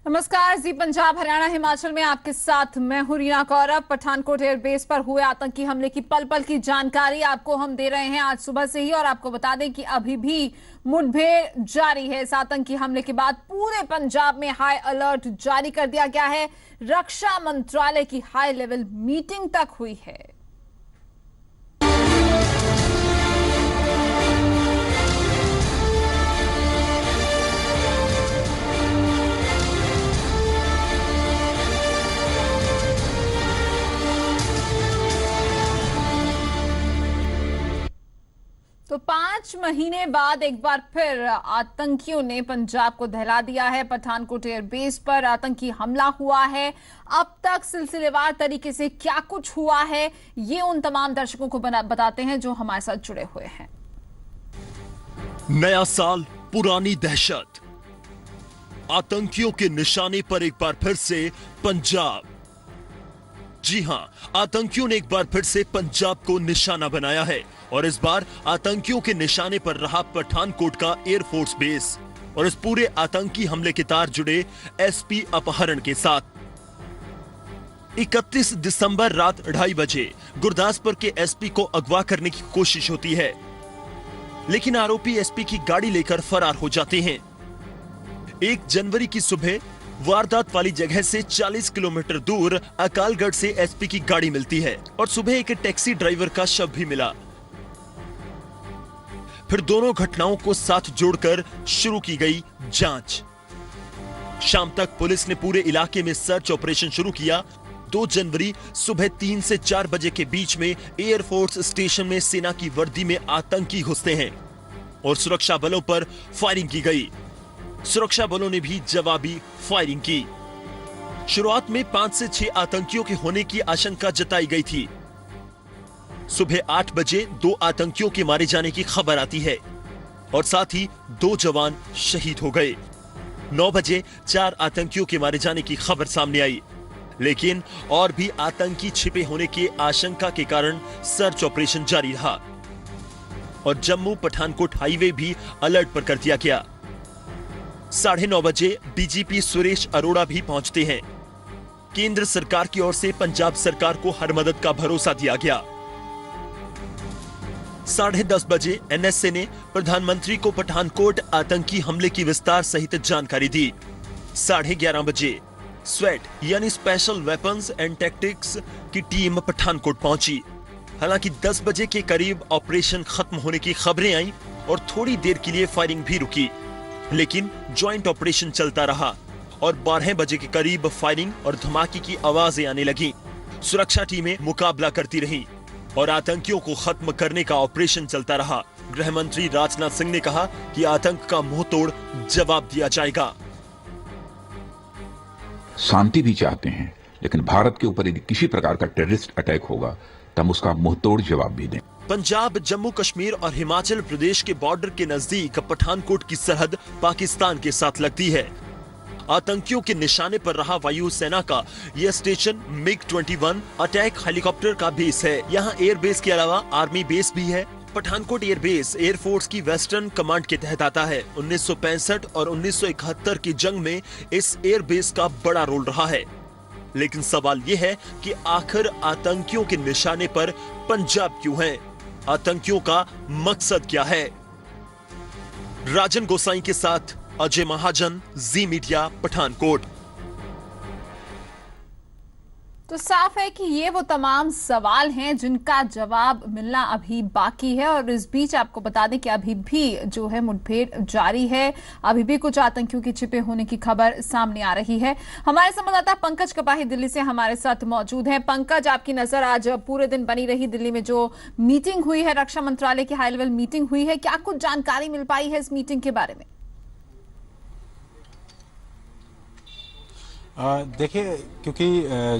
नमस्कार। जी पंजाब हरियाणा हिमाचल में आपके साथ मैं हूं रीना कौरव। पठानकोट एयरबेस पर हुए आतंकी हमले की पल पल की जानकारी आपको हम दे रहे हैं आज सुबह से ही, और आपको बता दें कि अभी भी मुठभेड़ जारी है। इस आतंकी हमले के बाद पूरे पंजाब में हाई अलर्ट जारी कर दिया गया है। रक्षा मंत्रालय की हाई लेवल मीटिंग तक हुई है। तो 5 महीने बाद एक बार फिर आतंकियों ने पंजाब को दहला दिया है। पठानकोट एयरबेस पर आतंकी हमला हुआ है। अब तक सिलसिलेवार तरीके से क्या कुछ हुआ है, ये उन तमाम दर्शकों को बताते हैं जो हमारे साथ जुड़े हुए हैं। नया साल, पुरानी दहशत, आतंकियों के निशाने पर एक बार फिर से पंजाब। जी हां, आतंकियों ने एक बार फिर से पंजाब को निशाना बनाया है और इस बार आतंकियों के निशाने पर रहा पठानकोट का एयरफोर्स बेस और इस पूरे आतंकी हमले के तार जुड़े एसपी अपहरण के साथ। 31 दिसंबर रात 2:30 बजे गुरदासपुर के एसपी को अगवा करने की कोशिश होती है, लेकिन आरोपी एसपी की गाड़ी लेकर फरार हो जाते हैं। 1 जनवरी की सुबह वारदात वाली जगह से 40 किलोमीटर दूर अकालगढ़ से एसपी की गाड़ी मिलती है और सुबह एक टैक्सी ड्राइवर का शव भी मिला। फिर दोनों घटनाओं को साथ जोड़कर शुरू की गई जांच। शाम तक पुलिस ने पूरे इलाके में सर्च ऑपरेशन शुरू किया। 2 जनवरी सुबह 3 से 4 बजे के बीच में एयरफोर्स स्टेशन में सेना की वर्दी में आतंकी घुसते हैं और सुरक्षा बलों पर फायरिंग की गई। सुरक्षा बलों ने भी जवाबी फायरिंग की। शुरुआत में 5 से 6 आतंकियों के होने की आशंका जताई गई थी। सुबह 8 बजे 2 आतंकियों के मारे जाने की खबर आती है और साथ ही 2 जवान शहीद हो गए। 9 बजे 4 आतंकियों के मारे जाने की खबर सामने आई, लेकिन और भी आतंकी छिपे होने की आशंका के कारण सर्च ऑपरेशन जारी रहा और जम्मू पठानकोट हाईवे भी अलर्ट पर कर दिया गया। 9:30 बजे डीजीपी सुरेश अरोड़ा भी पहुंचते हैं। केंद्र सरकार की ओर से पंजाब सरकार को हर मदद का भरोसा दिया गया। 10:30 बजे एनएसए ने प्रधानमंत्री को पठानकोट आतंकी हमले की विस्तार सहित जानकारी दी। 11:30 बजे स्वेट यानी स्पेशल वेपन्स एंड टैक्टिक्स की टीम पठानकोट पहुंची। हालांकि 10 बजे के करीब ऑपरेशन खत्म होने की खबरें आई और थोड़ी देर के लिए फायरिंग भी रुकी, लेकिन ज्वाइंट ऑपरेशन चलता रहा और 12 बजे के करीब फायरिंग और धमाके की आवाजें आने लगी। सुरक्षा टीमें मुकाबला करती रहीं और आतंकियों को खत्म करने का ऑपरेशन चलता रहा। गृह मंत्री राजनाथ सिंह ने कहा कि आतंक का मुंहतोड़ जवाब दिया जाएगा। शांति भी चाहते हैं, लेकिन भारत के ऊपर यदि किसी प्रकार का टेररिस्ट अटैक होगा तो हम उसका मुंहतोड़ जवाब भी दें। पंजाब, जम्मू कश्मीर और हिमाचल प्रदेश के बॉर्डर के नजदीक पठानकोट की सरहद पाकिस्तान के साथ लगती है। आतंकियों के निशाने पर रहा वायुसेना का यह स्टेशन MiG-21 अटैक हेलीकॉप्टर का बेस है। यहाँ एयरबेस के अलावा आर्मी बेस भी है। पठानकोट एयरबेस एयरफोर्स की वेस्टर्न कमांड के तहत आता है। 1965 और 1971 की जंग में इस एयरबेस का बड़ा रोल रहा है। लेकिन सवाल यह है कि आखिर आतंकियों के निशाने पर पंजाब क्यों है? आतंकियों का मकसद क्या है? राजन गोसाई के साथ अजय महाजन, जी मीडिया, पठानकोट। तो साफ है कि ये वो तमाम सवाल हैं जिनका जवाब मिलना अभी बाकी है, और इस बीच आपको बता दें कि अभी भी जो है मुठभेड़ जारी है। अभी भी कुछ आतंकियों के छिपे होने की खबर सामने आ रही है। हमारे संवाददाता पंकज कपाही दिल्ली से हमारे साथ मौजूद हैं। पंकज, आपकी नजर आज पूरे दिन बनी रही दिल्ली में जो मीटिंग हुई है, रक्षा मंत्रालय की हाई लेवल मीटिंग हुई है, क्या कुछ जानकारी मिल पाई है इस मीटिंग के बारे में? देखिए, क्योंकि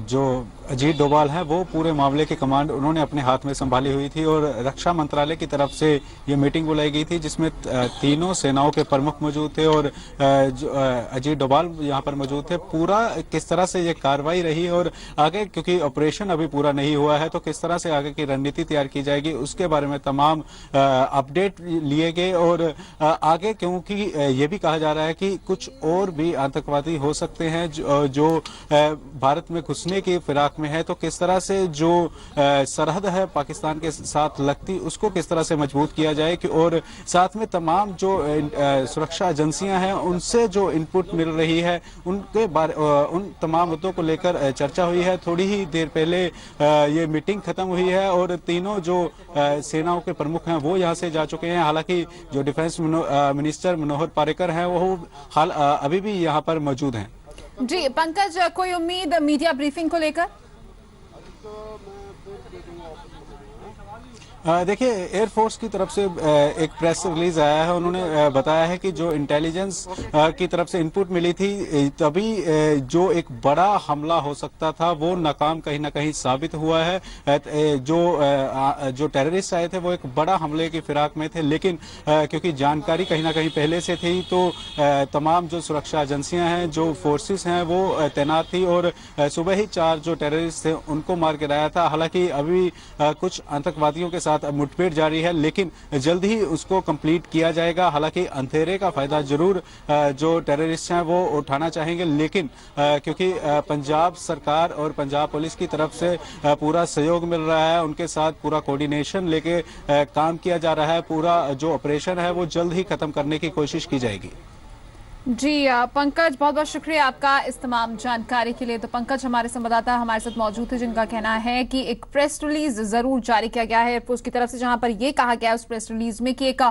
जो अजीत डोभाल हैं वो पूरे मामले की कमांड उन्होंने अपने हाथ में संभाली हुई थी और रक्षा मंत्रालय की तरफ से ये मीटिंग बुलाई गई थी जिसमें तीनों सेनाओं के प्रमुख मौजूद थे और अजीत डोभाल यहाँ पर मौजूद थे। पूरा किस तरह से ये कार्रवाई रही और आगे, क्योंकि ऑपरेशन अभी पूरा नहीं हुआ है, तो किस तरह से आगे की रणनीति तैयार की जाएगी उसके बारे में तमाम अपडेट लिए गए। और आगे क्योंकि ये भी कहा जा रहा है कि कुछ और भी आतंकवादी हो सकते हैं जो भारत में घुसने की फिराक में है, तो किस तरह से जो सरहद है पाकिस्तान के साथ लगती उसको किस तरह से मजबूत किया जाए और साथ में तमाम जो सुरक्षा एजेंसियां हैं उनसे जो इनपुट मिल रही है उनके बारे उन तमाम मुद्दों को लेकर चर्चा हुई है। थोड़ी ही देर पहले ये मीटिंग खत्म हुई है और तीनों जो सेनाओं के प्रमुख हैं वो यहाँ से जा चुके हैं। हालांकि जो डिफेंस मिनिस्टर मनोहर पारिकर हैं वो अभी भी यहाँ पर मौजूद हैं। जी पंकज, कोई उम्मीद मीडिया ब्रीफिंग को लेकर? देखिए, एयरफोर्स की तरफ से एक प्रेस रिलीज आया है। उन्होंने बताया है कि जो इंटेलिजेंस की तरफ से इनपुट मिली थी तभी जो एक बड़ा हमला हो सकता था वो नाकाम कहीं ना कहीं साबित हुआ है। जो टेररिस्ट आए थे वो एक बड़ा हमले की फिराक में थे, लेकिन क्योंकि जानकारी कहीं ना कहीं पहले से थी तो तमाम जो सुरक्षा एजेंसियां हैं, जो फोर्सेस हैं वो तैनात थी और सुबह ही 4 जो टेररिस्ट थे उनको मार गिराया था। हालांकि अभी कुछ आतंकवादियों के साथ मुठभेड़ जारी है, लेकिन जल्द ही उसको कंप्लीट किया जाएगा। हालांकि अंधेरे का फायदा जरूर जो टेररिस्ट हैं वो उठाना चाहेंगे, लेकिन क्योंकि पंजाब सरकार और पंजाब पुलिस की तरफ से पूरा सहयोग मिल रहा है, उनके साथ पूरा कोऑर्डिनेशन लेके काम किया जा रहा है। पूरा जो ऑपरेशन है वो जल्द ही खत्म करने की कोशिश की जाएगी। जी पंकज, बहुत बहुत शुक्रिया आपका इस तमाम जानकारी के लिए। तो पंकज हमारे संवाददाता हमारे साथ मौजूद थे जिनका कहना है कि एक प्रेस रिलीज जरूर जारी किया गया है एयरफोर्स की तरफ से, जहां पर यह कहा गया है उस प्रेस रिलीज में कि एक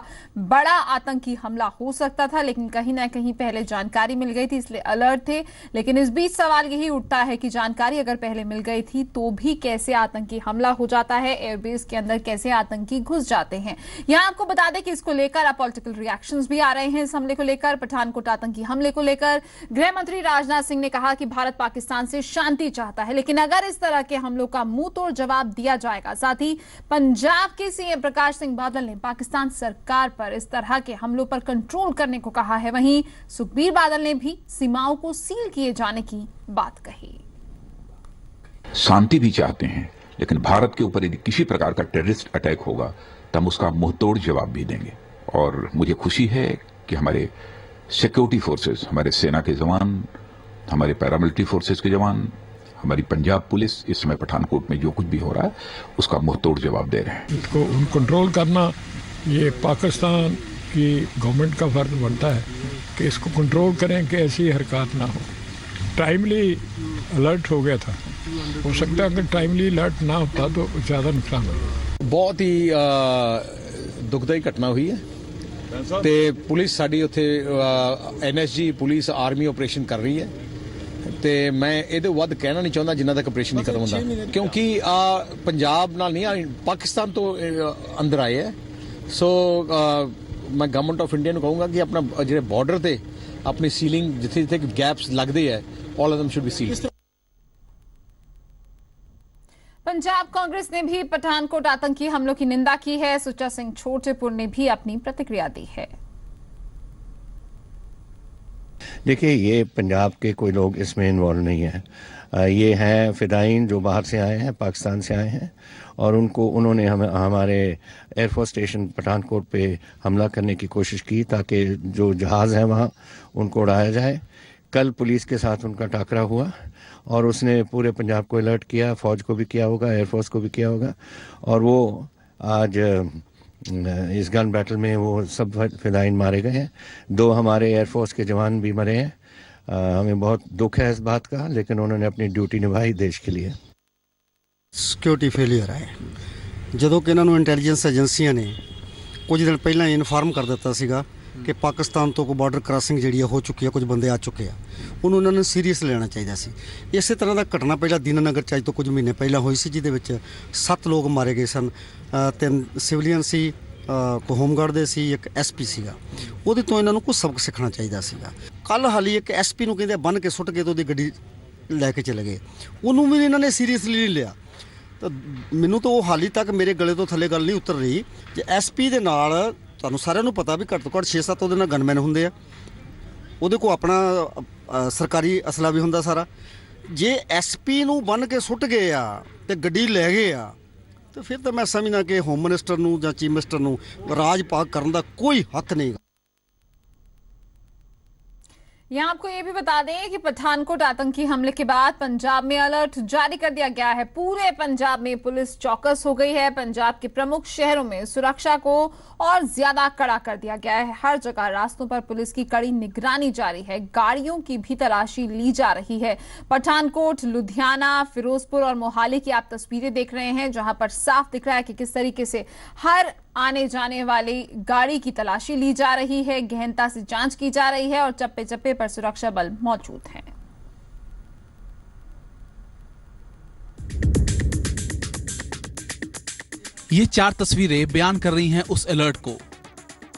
बड़ा आतंकी हमला हो सकता था, लेकिन कहीं ना कहीं पहले जानकारी मिल गई थी इसलिए अलर्ट थे। लेकिन इस बीच सवाल यही उठता है कि जानकारी अगर पहले मिल गई थी तो भी कैसे आतंकी हमला हो जाता है, एयरबेस के अंदर कैसे आतंकी घुस जाते हैं। यहां आपको बता दें कि इसको लेकर अब पॉलिटिकल रिएक्शंस भी आ रहे हैं इस हमले को लेकर। पठानकोट आतंकी हमले को लेकर गृह मंत्री राजनाथ सिंह ने कहा कि भारत पाकिस्तान से शांति चाहता है, लेकिन अगर इस तरह के हमलों का मुंह तोड़ जवाब दिया जाएगा। साथ ही पंजाब के सीएम प्रकाश सिंह बादल ने पाकिस्तान सरकार पर इस तरह के हमलों पर कंट्रोल करने को कहा है। वहीं सुखबीर बादल ने भी सीमाओं को सील किए जाने की बात कही। शांति भी चाहते हैं, लेकिन भारत के ऊपर यदि किसी प्रकार का टेररिस्ट अटैक होगा तो हम उसका मुंहतोड़ जवाब भी देंगे। और मुझे खुशी है कि हमारे सिक्योरिटी फोर्सेस, हमारे सेना के जवान, हमारे पैरामिलिट्री फोर्सेस के जवान, हमारी पंजाब पुलिस इस समय पठानकोट में जो कुछ भी हो रहा है उसका मुंहतोड़ जवाब दे रहे हैं। इसको कंट्रोल करना ये पाकिस्तान की गवर्नमेंट का फर्ज बनता है कि इसको कंट्रोल करें कि ऐसी हरकत ना हो। टाइमली अलर्ट हो गया था, हो सकता है अगर टाइमली अलर्ट ना होता तो ज़्यादा नुकसान होगा। बहुत ही दुखदाई घटना हुई है ਤੇ ਪੁਲਿਸ ਸਾਡੀ ਉੱਥੇ NSG ਪੁਲਿਸ ਆਰਮੀ ਆਪਰੇਸ਼ਨ ਕਰ ਰਹੀ ਹੈ ਤੇ ਮੈਂ ਇਹਦੇ ਵੱਧ ਕਹਿਣਾ ਨਹੀਂ ਚਾਹੁੰਦਾ ਜਿੰਨਾ ਤੱਕ ਆਪਰੇਸ਼ਨ ਨਹੀਂ ਖਤਮ ਹੁੰਦਾ, ਕਿਉਂਕਿ ਪੰਜਾਬ ਨਾਲ ਨਹੀਂ ਪਾਕਿਸਤਾਨ ਤੋਂ ਅੰਦਰ ਆਏ ਹੈ। ਸੋ ਮੈਂ ਗਵਰਨਮੈਂਟ ਆਫ ਇੰਡੀਆ ਨੂੰ ਕਹੂੰਗਾ ਕਿ ਆਪਣਾ ਜਿਹੜੇ ਬਾਰਡਰ ਤੇ ਆਪਣੀ ਸੀਲਿੰਗ ਜਿੱਥੇ ਜਿੱਥੇ ਗੈਪਸ ਲੱਗਦੇ ਹੈ all of them should be sealed। Punjab Congress ने भी पठानकोट आतंकी हमलों की निंदा की है। सुच्चा सिंह छोटेपुर ने भी अपनी प्रतिक्रिया दी है। देखिए, ये पंजाब के कोई लोग इसमें इन्वॉल्व नहीं है। ये हैं फिदाइन जो बाहर से आए हैं, पाकिस्तान से आए हैं और उन्होंने हमारे एयरफोर्स स्टेशन पठानकोट पे हमला करने की कोशिश की ताकि जो जहाज़ है वहाँ उनको उड़ाया जाए। कल पुलिस के साथ उनका टाकरा हुआ और उसने पूरे पंजाब को अलर्ट किया, फौज को भी किया होगा, एयरफोर्स को भी किया होगा और वो आज इस गन बैटल में वो सब फिदाइन मारे गए हैं। 2 हमारे एयरफोर्स के जवान भी मरे हैं। हमें बहुत दुख है इस बात का, लेकिन उन्होंने अपनी ड्यूटी निभाई देश के लिए। सिक्योरिटी फेलियर है ਜਦੋਂ ਕਿ ਇਹਨਾਂ ਨੂੰ ਇੰਟੈਲੀਜੈਂਸ ਏਜੰਸੀਆਂ ਨੇ ਕੁਝ ਦਿਨ ਪਹਿਲਾਂ ਇਨਫਾਰਮ ਕਰ ਦਿੱਤਾ ਸੀਗਾ ਕਿ ਪਾਕਿਸਤਾਨ ਤੋਂ ਕੋਈ ਬਾਰਡਰ ਕ੍ਰਾਸਿੰਗ ਜਿਹੜੀ ਹੋ ਚੁੱਕੀ ਹੈ, ਕੁਝ ਬੰਦੇ ਆ ਚੁੱਕੇ ਆ, ਉਹਨੂੰ ਉਹਨਾਂ ਨੂੰ ਸੀਰੀਅਸ ਲੈਣਾ ਚਾਹੀਦਾ ਸੀ। ਇਸੇ ਤਰ੍ਹਾਂ ਦਾ ਘਟਨਾ ਪਹਿਲਾਂ ਦੀਨਾਨਗਰ ਚ ਅੱਜ ਤੋਂ ਕੁਝ ਮਹੀਨੇ ਪਹਿਲਾਂ ਹੋਈ ਸੀ, ਜਿਹਦੇ ਵਿੱਚ 7 ਲੋਕ ਮਾਰੇ ਗਏ ਸਨ। 3 ਸਿਵਲੀਅਨ ਸੀ ਕੋ ਹੋਮਗਾਰਡ ਦੇ ਸੀ, ਇੱਕ ਐਸਪੀ ਸੀਗਾ। ਉਹਦੇ ਤੋਂ ਇਹਨਾਂ ਨੂੰ ਕੁਝ ਸਬਕ ਸਿੱਖਣਾ ਚਾਹੀਦਾ ਸੀਗਾ। ਕੱਲ ਹਾਲੀ ਇੱਕ ਐਸਪੀ ਨੂੰ ਕਹਿੰਦੇ ਬੰਨ ਕੇ ਸੁੱਟ ਕੇ ਤੇ ਉਹਦੀ ਗੱਡੀ ਲੈ ਕੇ ਚਲੇ ਗਏ, ਉਹਨੂੰ ਵੀ ਇਹਨਾਂ ਨੇ ਸੀਰੀਅਸਲੀ ਨਹੀਂ ਲਿਆ। ਤਾਂ ਮੈਨੂੰ ਤਾਂ ਉਹ ਹਾਲੀ ਤੱਕ ਮੇਰੇ ਗਲੇ ਤੋਂ ਥੱਲੇ ਗੱਲ ਨਹੀਂ ਉਤਰ ਰਹੀ ਕਿ ਐਸਪੀ ਦੇ ਨਾਲ ਤੁਹਾਨੂੰ ਸਾਰਿਆਂ ਨੂੰ ਪਤਾ ਵੀ ਘੱਟ ਤੋਂ ਘੱਟ 6-7 ਉਹਦੇ ਨਾਲ ਗਨਮੈਨ ਹੁੰਦੇ ਆ, ਉਹਦੇ ਕੋਲ ਆਪਣਾ ਸਰਕਾਰੀ ਅਸਲਾ ਵੀ ਹੁੰਦਾ ਸਾਰਾ। ਜੇ ਐਸਪੀ ਨੂੰ ਬੰਨ ਕੇ ਸੁੱਟ ਗਏ ਆ ਤੇ ਗੱਡੀ ਲੈ ਗਏ ਆ तो फिर तो मैं समझना कि होम मिनिस्टर नूं जां चीफ मिनिस्टर नूं राज पाक करने का कोई हक नहीं। यहाँ आपको ये भी बता दें कि पठानकोट आतंकी हमले के बाद पंजाब में अलर्ट जारी कर दिया गया है। पूरे पंजाब में पुलिस चौकस हो गई है। पंजाब के प्रमुख शहरों में सुरक्षा को और ज्यादा कड़ा कर दिया गया है। हर जगह रास्तों पर पुलिस की कड़ी निगरानी जारी है। गाड़ियों की भी तलाशी ली जा रही है। पठानकोट, लुधियाना, फिरोजपुर और मोहाली की आप तस्वीरें देख रहे हैं, जहां पर साफ दिख रहा है कि किस तरीके से हर आने जाने वाली गाड़ी की तलाशी ली जा रही है, गहनता से जांच की जा रही है और चप्पे चप्पे पर सुरक्षा बल मौजूद हैं। ये 4 तस्वीरें बयान कर रही हैं उस अलर्ट को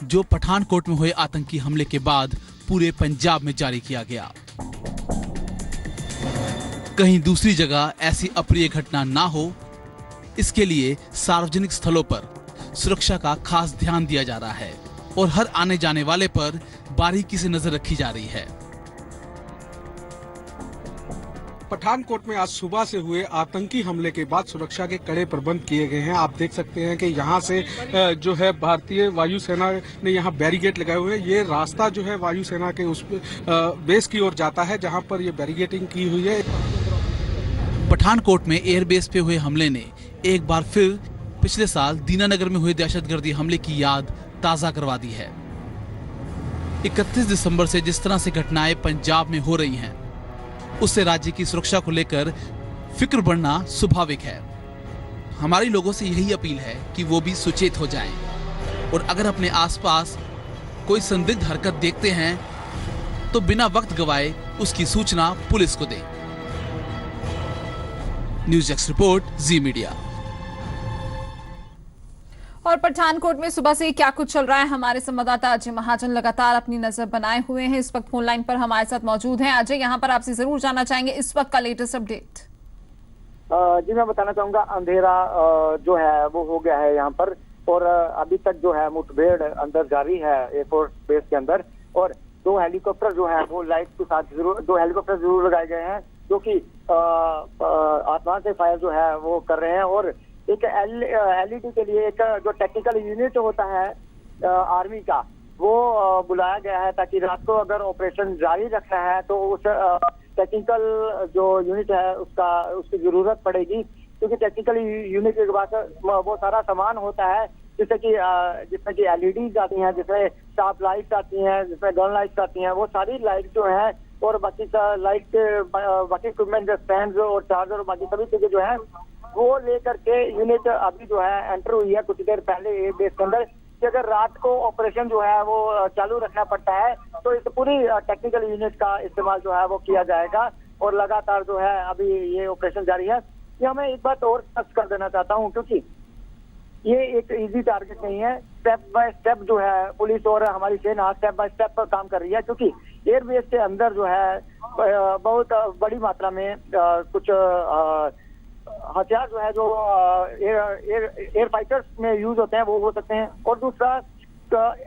जो पठानकोट में हुए आतंकी हमले के बाद पूरे पंजाब में जारी किया गया। कहीं दूसरी जगह ऐसी अप्रिय घटना ना हो, इसके लिए सार्वजनिक स्थलों पर सुरक्षा का खास ध्यान दिया जा रहा है और हर आने जाने वाले पर बारीकी से नजर रखी जा रही है। पठानकोट में आज सुबह से हुए आतंकी हमले के बाद सुरक्षा के कड़े प्रबंध किए गए हैं। आप देख सकते हैं कि यहाँ से जो है भारतीय वायुसेना ने यहाँ बैरिकेड लगाए हुए हैं। ये रास्ता जो है वायुसेना के उस बेस की ओर जाता है जहाँ पर ये बैरिकेडिंग की हुई है। पठानकोट में एयरबेस पे हुए हमले ने एक बार फिर पिछले साल दीनानगर में हुए दहशतगर्दी हमले की याद ताजा करवा दी है। 31 दिसंबर से जिस तरह से घटनाएं पंजाब में हो रही हैं, उससे राज्य की सुरक्षा को लेकर फिक्र बढ़ना स्वाभाविक है। हमारी लोगों से यही अपील है कि वो भी सचेत हो जाएं और अगर अपने आसपास कोई संदिग्ध हरकत देखते हैं तो बिना वक्त गवाए उसकी सूचना पुलिस को दें। न्यूज़ एक्स रिपोर्ट, जी मीडिया। और पठानकोट में सुबह से क्या कुछ चल रहा है, हमारे संवाददाता अजय महाजन लगातार अपनी नजर बनाए हुए हैं। इस वक्त फोन लाइन पर हमारे साथ मौजूद हैं। अजय, यहाँ पर आपसे जरूर जानना चाहेंगे इस वक्त का लेटेस्ट अपडेट। जी मैं बताना चाहूंगा, अंधेरा जो है वो हो गया है यहाँ पर और अभी तक जो है मुठभेड़ अंदर जारी है एयरफोर्स बेस के अंदर। और 2 हेलीकॉप्टर जो है वो लाइट के साथ 2 हेलीकॉप्टर जरूर लगाए गए हैं जो कि आसमान से फायर जो है वो कर रहे हैं। और एक एलईडी के लिए एक जो टेक्निकल यूनिट होता है आर्मी का वो बुलाया गया है ताकि रात को अगर ऑपरेशन जारी रखना है तो उस टेक्निकल जो यूनिट है उसकी जरूरत पड़ेगी, क्योंकि टेक्निकल यूनिट के बाद वो सारा सामान होता है जिसमें कि एलईडीज आती हैं, जिसमें स्टाफ लाइट्स आती हैं, जिसमें गन लाइट्स आती हैं, वो सारी लाइट जो है और बाकी लाइट बाकी इक्विपमेंट स्टैंड और चार्जर और बाकी सभी चीजें जो है वो लेकर के यूनिट अभी जो है एंटर हुई है कुछ देर पहले एयरबेस के अंदर कि अगर रात को ऑपरेशन जो है वो चालू रखना पड़ता है तो इस पूरी टेक्निकल यूनिट का इस्तेमाल जो है वो किया जाएगा। और लगातार जो है अभी ये ऑपरेशन जारी है। यहाँ मैं एक बात और स्पष्ट कर देना चाहता हूँ, क्योंकि ये एक इजी टारगेट नहीं है। स्टेप बाय स्टेप जो है पुलिस और हमारी सेना स्टेप बाय स्टेप पर काम कर रही है, क्योंकि एयरबेस के अंदर जो है बहुत बड़ी मात्रा में कुछ हथियार जो है जो एयर फाइटर्स में यूज होते हैं वो हो सकते हैं। और दूसरा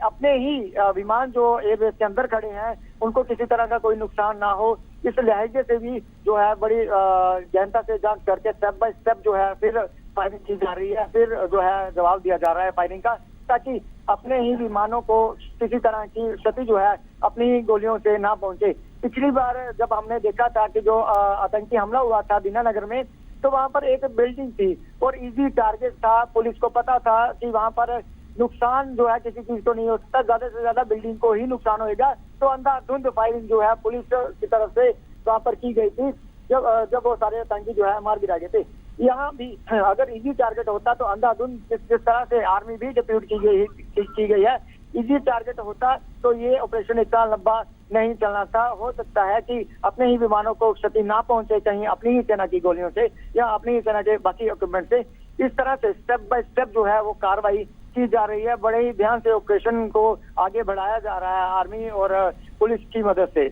अपने ही विमान जो एयरबेस के अंदर खड़े हैं उनको किसी तरह का कोई नुकसान ना हो, इस लहजे से भी जो है बड़ी गहनता से जांच करके स्टेप बाय स्टेप जो है फिर फायरिंग की जा रही है, फिर जो है जवाब दिया जा रहा है फायरिंग का, ताकि अपने ही विमानों को किसी तरह की क्षति जो है अपनी गोलियों से ना पहुंचे। पिछली बार जब हमने देखा था कि जो आतंकी हमला हुआ था दीनानगर में, तो वहां पर एक बिल्डिंग थी और इजी टारगेट था। पुलिस को पता था कि वहां पर नुकसान जो है किसी चीज को नहीं हो सकता, ज्यादा से ज्यादा बिल्डिंग को ही नुकसान होगा। तो अंधाधुंध फायरिंग जो है पुलिस की तरफ से वहां पर की गई थी जब वो सारे आतंकी जो है मार गिराए गए थे। यहाँ भी अगर इजी टारगेट होता तो अंधाधुंध जिस तरह से आर्मी भी डिप्यूट की गई है, इजी टारगेट होता तो ये ऑपरेशन इतना लंबा नहीं चलना था। हो सकता है कि अपने ही विमानों को क्षति ना पहुंचे कहीं अपनी ही सेना की गोलियों से या अपनी ही सेना के बाकी इक्विपमेंट से। इस तरह से स्टेप बाय स्टेप जो है वो कार्रवाई की जा रही है, बड़े ही ध्यान से ऑपरेशन को आगे बढ़ाया जा रहा है आर्मी और पुलिस की मदद से।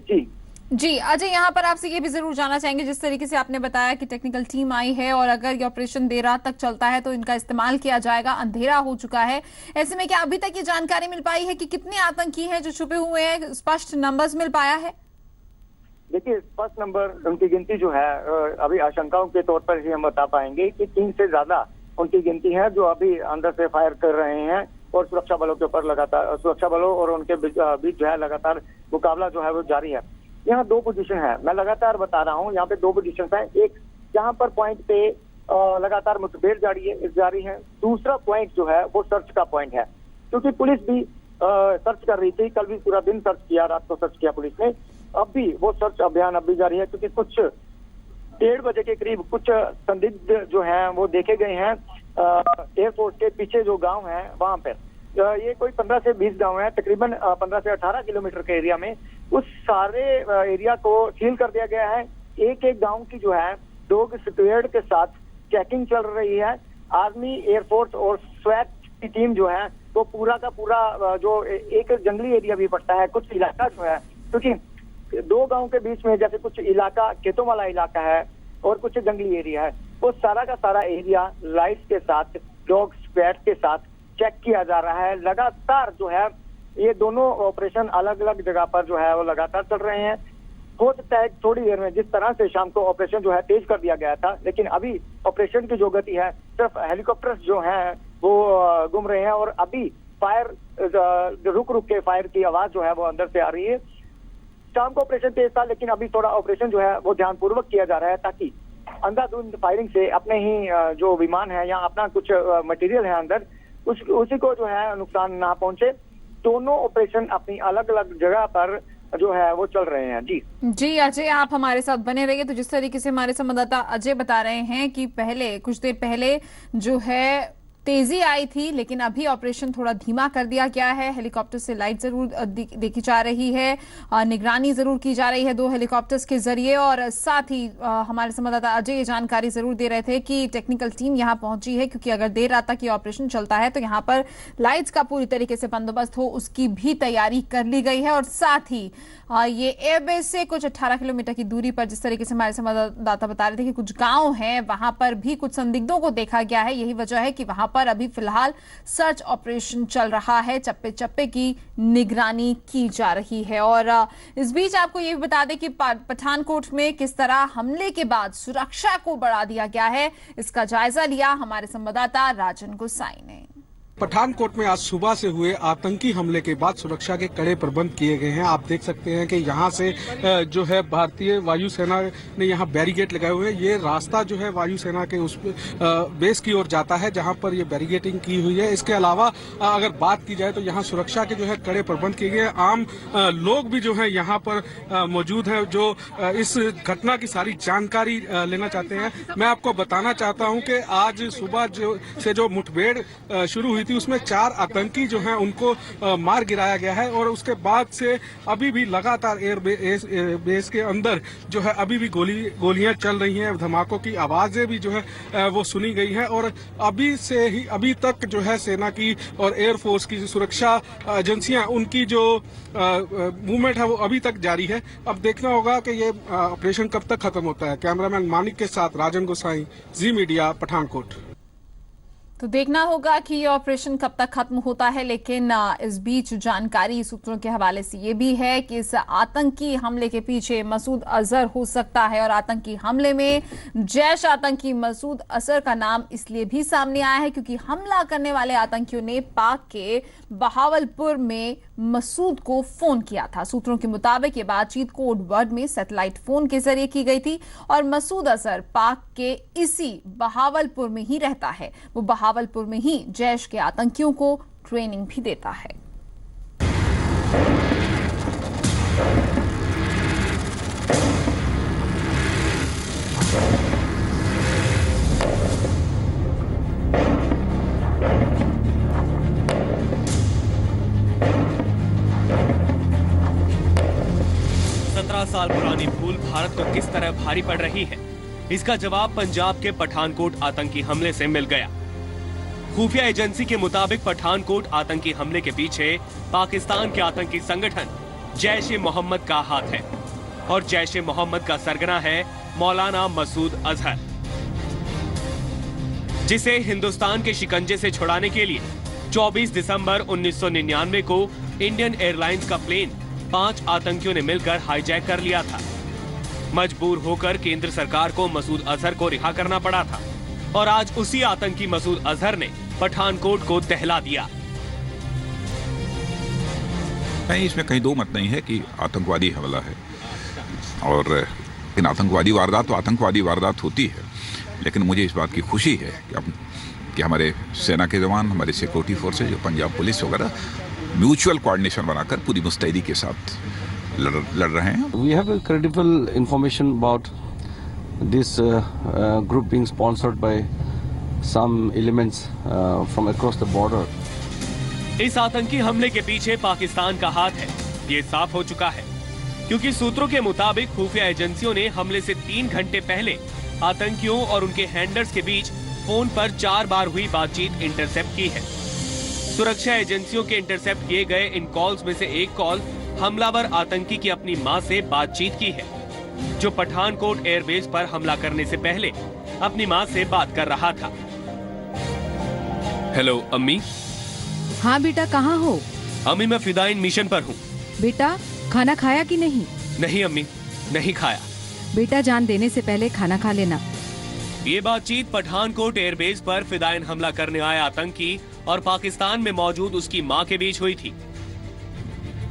जी अजय, यहाँ पर आपसे ये भी जरूर जानना चाहेंगे, जिस तरीके से आपने बताया कि टेक्निकल टीम आई है और अगर ये ऑपरेशन देर रात तक चलता है तो इनका इस्तेमाल किया जाएगा, अंधेरा हो चुका है, ऐसे में क्या अभी तक ये जानकारी मिल पाई है कि कितने आतंकी हैं जो छुपे हुए हैं? स्पष्ट नंबर्स मिल पाया है? देखिए, स्पष्ट नंबर उनकी गिनती जो है अभी आशंकाओं के तौर पर ही हम बता पाएंगे कि 3 से ज्यादा उनकी गिनती है जो अभी अंदर से फायर कर रहे हैं और सुरक्षा बलों के ऊपर लगातार, सुरक्षा बलों और उनके बीच जो है लगातार मुकाबला जो है वो जारी है। यहाँ 2 पोजीशन है, मैं लगातार बता रहा हूँ, यहाँ पे 2 पोजीशन है। एक जहाँ पर पॉइंट पे लगातार मुठभेड़ जारी है। दूसरा पॉइंट जो है वो सर्च का पॉइंट है, क्योंकि पुलिस भी सर्च कर रही थी, कल भी पूरा दिन सर्च किया, रात को सर्च किया पुलिस ने, अब भी वो सर्च अभियान अब भी जारी है, क्योंकि कुछ 1:30 बजे के करीब कुछ संदिग्ध जो हैं वो देखे गए हैं एयरपोर्ट के पीछे जो गांव है वहां पर। ये कोई 15 से 20 गांव है, तकरीबन 15 से 18 किलोमीटर के एरिया में। उस सारे एरिया को सील कर दिया गया है। एक एक गांव की जो है डॉग स्क्वाड के साथ चेकिंग चल रही है। आर्मी, एयरफोर्स और स्वैट की टीम जो है वो पूरा का पूरा जो एक जंगली एरिया भी पड़ता है, कुछ इलाका जो है, क्योंकि 2 गांव के बीच में जैसे कुछ इलाका खेतों वाला इलाका है और कुछ जंगली एरिया है, वो सारा का सारा एरिया लाइट्स के साथ, डॉग स्क्वाड के साथ चेक किया जा रहा है। लगातार जो है ये दोनों ऑपरेशन अलग अलग जगह पर जो है वो लगातार चल रहे हैं। हो सकता है थोड़ी देर में, जिस तरह से शाम को ऑपरेशन जो है तेज कर दिया गया था, लेकिन अभी ऑपरेशन की जो गति है, सिर्फ हेलीकॉप्टर्स जो हैं वो घूम रहे हैं और अभी फायर रुक रुक के फायर की आवाज जो है वो अंदर से आ रही है। शाम को ऑपरेशन तेज था, लेकिन अभी थोड़ा ऑपरेशन जो है वो ध्यानपूर्वक किया जा रहा है, ताकि अंधाधुंध फायरिंग से अपने ही जो विमान है या अपना कुछ मटेरियल है अंदर, उसी को जो है नुकसान ना पहुंचे। दोनों ऑपरेशन अपनी अलग अलग जगह पर जो है वो चल रहे हैं। जी अजय, आप हमारे साथ बने रहिए। तो जिस तरीके से हमारे संवाददाता अजय बता रहे हैं कि कुछ देर पहले जो है तेजी आई थी, लेकिन अभी ऑपरेशन थोड़ा धीमा कर दिया गया है। हेलीकॉप्टर से लाइट जरूर देखी जा रही है, निगरानी जरूर की जा रही है 2 हेलीकॉप्टर्स के जरिए। और साथ ही हमारे संवाददाता अजय ये जानकारी जरूर दे रहे थे कि टेक्निकल टीम यहां पहुंची है, क्योंकि अगर देर रात तक ये ऑपरेशन चलता है तो यहां पर लाइट्स का पूरी तरीके से बंदोबस्त हो, उसकी भी तैयारी कर ली गई है। और साथ ही ये एयरबेस से कुछ 18 किलोमीटर की दूरी पर, जिस तरीके से हमारे संवाददाता बता रहे थे कि कुछ गांव हैं, वहां पर भी कुछ संदिग्धों को देखा गया है। यही वजह है कि वहां पर अभी फिलहाल सर्च ऑपरेशन चल रहा है, चप्पे चप्पे की निगरानी की जा रही है। और इस बीच आपको ये भी बता दें कि पठानकोट में किस तरह हमले के बाद सुरक्षा को बढ़ा दिया गया है, इसका जायजा लिया हमारे संवाददाता राजन गोसाई ने। पठानकोट में आज सुबह से हुए आतंकी हमले के बाद सुरक्षा के कड़े प्रबंध किए गए हैं। आप देख सकते हैं कि यहाँ से जो है भारतीय वायुसेना ने यहाँ बैरिकेड लगाए हुए हैं। ये रास्ता जो है वायुसेना के उस बेस की ओर जाता है, जहाँ पर ये बैरिकेडिंग की हुई है। इसके अलावा अगर बात की जाए तो यहाँ सुरक्षा के जो है कड़े प्रबंध किए गए हैं। आम लोग भी जो है यहाँ पर मौजूद हैं, जो इस घटना की सारी जानकारी लेना चाहते हैं। मैं आपको बताना चाहता हूँ कि आज सुबह जो मुठभेड़ शुरू हुई थी, उसमें 4 आतंकी जो हैं उनको मार गिराया गया है। और उसके बाद से अभी भी लगातार बेस के अंदर जो है अभी भी गोलियां चल रही हैं, धमाकों की आवाजें भी जो है वो सुनी गई हैं। और अभी तक जो है सेना की और एयरफोर्स की सुरक्षा एजेंसियां, उनकी जो मूवमेंट है वो अभी तक जारी है। अब देखना होगा कि ये ऑपरेशन कब तक खत्म होता है। कैमरामैन मानिक के साथ राजन गोसाई, जी मीडिया, पठानकोट। तो देखना होगा कि ये ऑपरेशन कब तक खत्म होता है। लेकिन इस बीच जानकारी सूत्रों के हवाले से ये भी है कि इस आतंकी हमले के पीछे मसूद अजहर हो सकता है। और आतंकी हमले में जैश आतंकी मसूद अजहर का नाम इसलिए भी सामने आया है क्योंकि हमला करने वाले आतंकियों ने पाक के बहावलपुर में मसूद को फोन किया था। सूत्रों के मुताबिक ये बातचीत कोड वर्ड में सैटेलाइट फोन के जरिए की गई थी। और मसूद अजहर पाक के इसी बहावलपुर में ही रहता है। वो बहावलपुर में ही जैश के आतंकियों को ट्रेनिंग भी देता है। 17 साल पुरानी भूल भारत को किस तरह भारी पड़ रही है, इसका जवाब पंजाब के पठानकोट आतंकी हमले से मिल गया। खुफिया एजेंसी के मुताबिक पठानकोट आतंकी हमले के पीछे पाकिस्तान के आतंकी संगठन जैश-ए-मोहम्मद का हाथ है और जैश-ए-मोहम्मद का सरगना है मौलाना मसूद अजहर, जिसे हिंदुस्तान के शिकंजे से छुड़ाने के लिए 24 दिसंबर 1999 को इंडियन एयरलाइंस का प्लेन 5 आतंकियों ने मिलकर हाईजैक कर लिया था। मजबूर होकर केंद्र सरकार को मसूद अजहर को रिहा करना पड़ा था और आज उसी आतंकी मसूद अजहर ने पठानकोट को दहला दिया। नहीं, इसमें कहीं दो मत नहीं है कि आतंकवादी हमला है, और इन आतंकवादी वारदात तो आतंकवादी वारदात होती है, लेकिन मुझे इस बात की खुशी है कि हमारे सेना के जवान, हमारे सिक्योरिटी फोर्सेज, जो पंजाब पुलिस वगैरह म्यूचुअल कोऑर्डिनेशन बनाकर पूरी मुस्तैदी के साथ लड़ रहे हैं। We have a credible information about this group being sponsored by some elements from across the border. इस आतंकी हमले के पीछे पाकिस्तान का हाथ है, ये साफ हो चुका है, क्योंकि सूत्रों के मुताबिक खुफिया एजेंसियों ने हमले से 3 घंटे पहले आतंकियों और उनके हैंडलर्स के बीच फोन पर 4 बार हुई बातचीत इंटरसेप्ट की है। सुरक्षा एजेंसियों के इंटरसेप्ट किए गए इन कॉल्स में से एक कॉल हमलावर आतंकी की अपनी मां से बातचीत की है, जो पठानकोट एयरबेस पर हमला करने से पहले अपनी मां से बात कर रहा था। हेलो अम्मी। हाँ बेटा, कहाँ हो? अम्मी, मैं फिदाइन मिशन पर हूँ। बेटा, खाना खाया कि नहीं? नहीं अम्मी, नहीं खाया। बेटा, जान देने से पहले खाना खा लेना। ये बातचीत पठानकोट एयरबेस पर फिदाइन हमला करने आए आतंकी और पाकिस्तान में मौजूद उसकी मां के बीच हुई थी।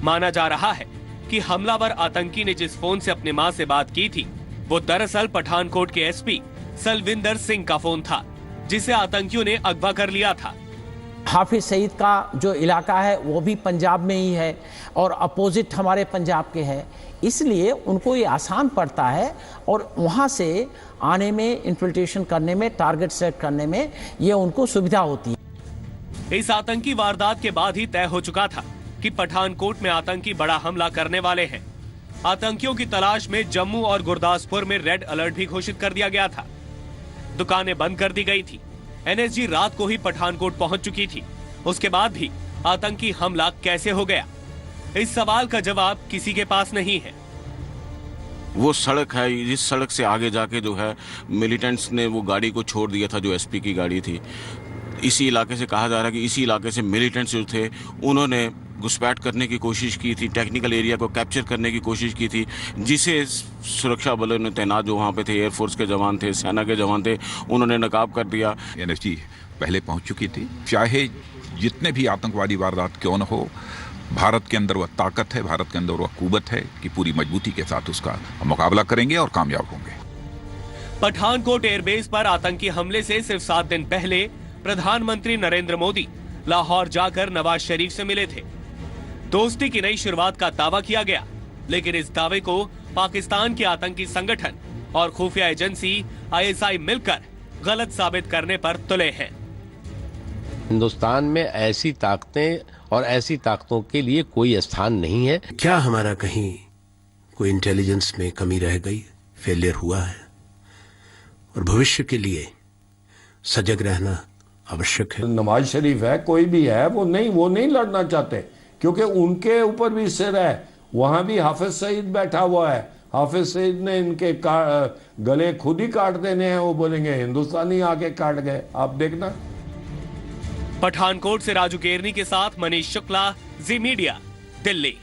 माना जा रहा है कि हमलावर आतंकी ने जिस फोन से अपने मां से बात की थी, वो दरअसल पठानकोट के एसपी सलविंदर सिंह का फोन था, जिसे आतंकियों ने अगवा कर लिया था। हाफिज सईद का जो इलाका है वो भी पंजाब में ही है और अपोजिट हमारे पंजाब के है, इसलिए उनको ये आसान पड़ता है और वहाँ से आने में, इन्फिल्ट्रेशन करने में, टारगेट सेट करने में ये उनको सुविधा होती है। इस आतंकी वारदात के बाद ही तय हो चुका था कि पठानकोट में आतंकी बड़ा हमला करने वाले हैं। आतंकियों की तलाश में जम्मू और गुरदासपुर में रेड अलर्ट भी घोषित कर दिया गया था। दुकानें बंद कर दी गई थी। एनएसजी रात को ही पठानकोट पहुंच चुकी थी। उसके बाद भी आतंकी हमला कैसे हो गया, इस सवाल का जवाब किसी के पास नहीं है। वो सड़क है, जिस सड़क से आगे जाके जो है मिलिटेंट्स ने वो गाड़ी को छोड़ दिया था, जो एसपी की गाड़ी थी। इसी इलाके से कहा जा रहा है कि इसी इलाके से मिलिटेंट्स जो थे उन्होंने घुसपैठ करने की कोशिश की थी, टेक्निकल एरिया को कैप्चर करने की कोशिश की थी, जिसे सुरक्षा बलों ने तैनात जो वहाँ पे थे, एयरफोर्स के जवान थे, सेना के जवान थे, उन्होंने नकाब कर दिया। एनएसजी पहले पहुंच चुकी थी। चाहे जितने भी आतंकवादी वारदात क्यों न हो, भारत के अंदर वह ताकत है, भारत के अंदर वह कुव्वत है कि पूरी मजबूती के साथ उसका मुकाबला करेंगे और कामयाब होंगे। पठानकोट एयरबेस पर आतंकी हमले से सिर्फ 7 दिन पहले प्रधानमंत्री नरेंद्र मोदी लाहौर जाकर नवाज शरीफ से मिले थे। दोस्ती की नई शुरुआत का दावा किया गया, लेकिन इस दावे को पाकिस्तान के आतंकी संगठन और खुफिया एजेंसी आईएसआई मिलकर गलत साबित करने पर तुले हैं। हिंदुस्तान में ऐसी ताकतें और ऐसी ताकतों के लिए कोई स्थान नहीं है। क्या हमारा कहीं कोई इंटेलिजेंस में कमी रह गई, फेलियर हुआ है? और भविष्य के लिए सजग रहना आवश्यक है। नवाज शरीफ है, कोई भी है, वो नहीं लड़ना चाहते, क्योंकि उनके ऊपर भी सिर है। वहां भी हाफिज सईद बैठा हुआ है। हाफिज सईद ने इनके गले खुद ही काट देने हैं। वो बोलेंगे हिंदुस्तानी आके काट गए। आप देखना। पठानकोट से राजू केरनी के साथ मनीष शुक्ला, जी मीडिया, दिल्ली।